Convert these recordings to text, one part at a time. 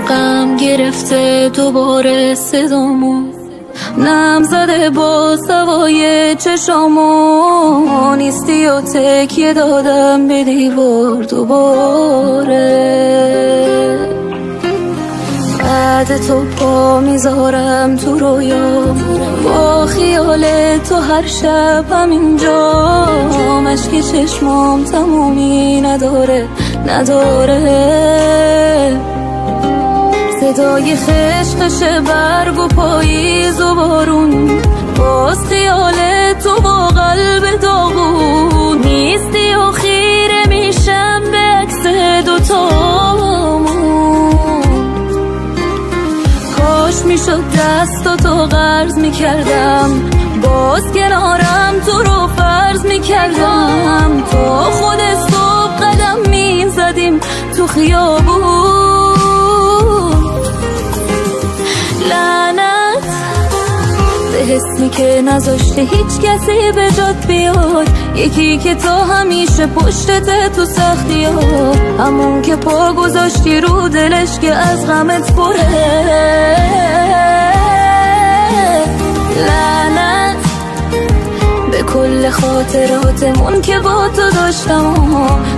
غم گرفته دوباره صدامو، نم زده با سوای چشامو، نیستی و تکیه دادم به دیوار دوباره. بعد تو پا میذارم تو رویا، با خیال تو هر شب همینجا، مشک چشمام تمومی نداره صدای خشخش برگ و پاییز و بارون، باز خیال تو با قلب داغون، نیستی و خیره میشم به عکس دوتامون. کاش میشد دستاتو قرض میکردم، باز کنارم تو رو فرض میکردم، تا خود صبح قدم میزدیم تو خیابون. لعنت به حسی که نذاشته هیچ کسی به جات بیاد، یکی که تا همیشه پشتت تو سختی ها، همون که پا گذاشتی رو دلش که از غمت پره. لعنت به کل خاطراتمون که با تو داشتم،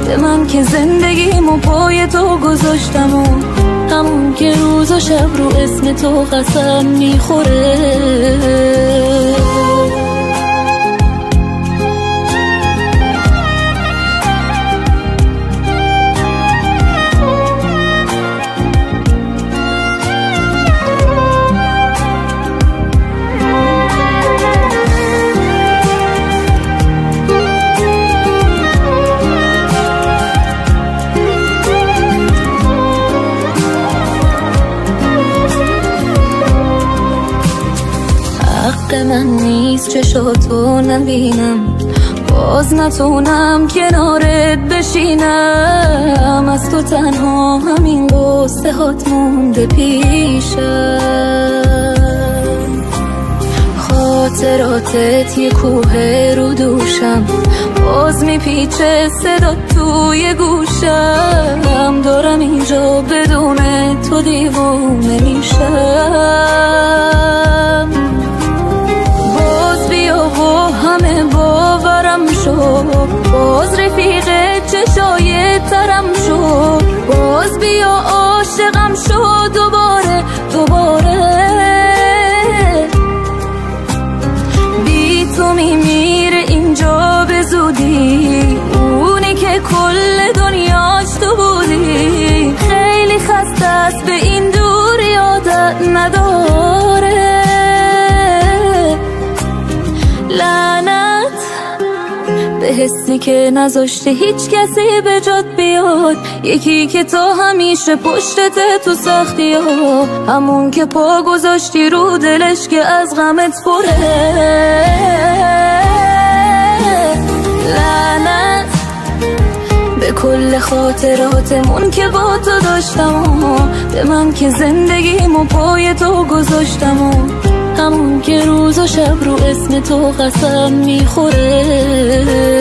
به من که زندگیمو پای تو گذاشتم، همون که روز و شب رو اسم تو قسم میخوره. من نیست چشاتو نبینم، باز نتونم کنارت بشینم، از تو تنها همین قصه هات مونده پیشم. خاطراتت یه کوه رو دوشم، باز میپیچه صدا توی گوشم، دارم اینجا بدون تو دیوونه میشم. همه باورم شد، باز رفیق چشای ترم شد، باز بیا عاشقم شد دوباره بی تو میمیره اینجا به زودی، اونی که کل دنیاش تو بودی، خیلی خسته است به این دوری عادت نداره. لعنت به حسی که نذاشته هیچ کسی به جات بیاد، یکی که تا همیشه پشتت تو سختی ها، همون که پا گذاشتی رو دلش که از غمت پره. لعنت به کل خاطراتمون که با تو داشتم، به من که زندگیمو پای تو گذاشتم، همون که روز و شب رو اسم تو قسم میخوره.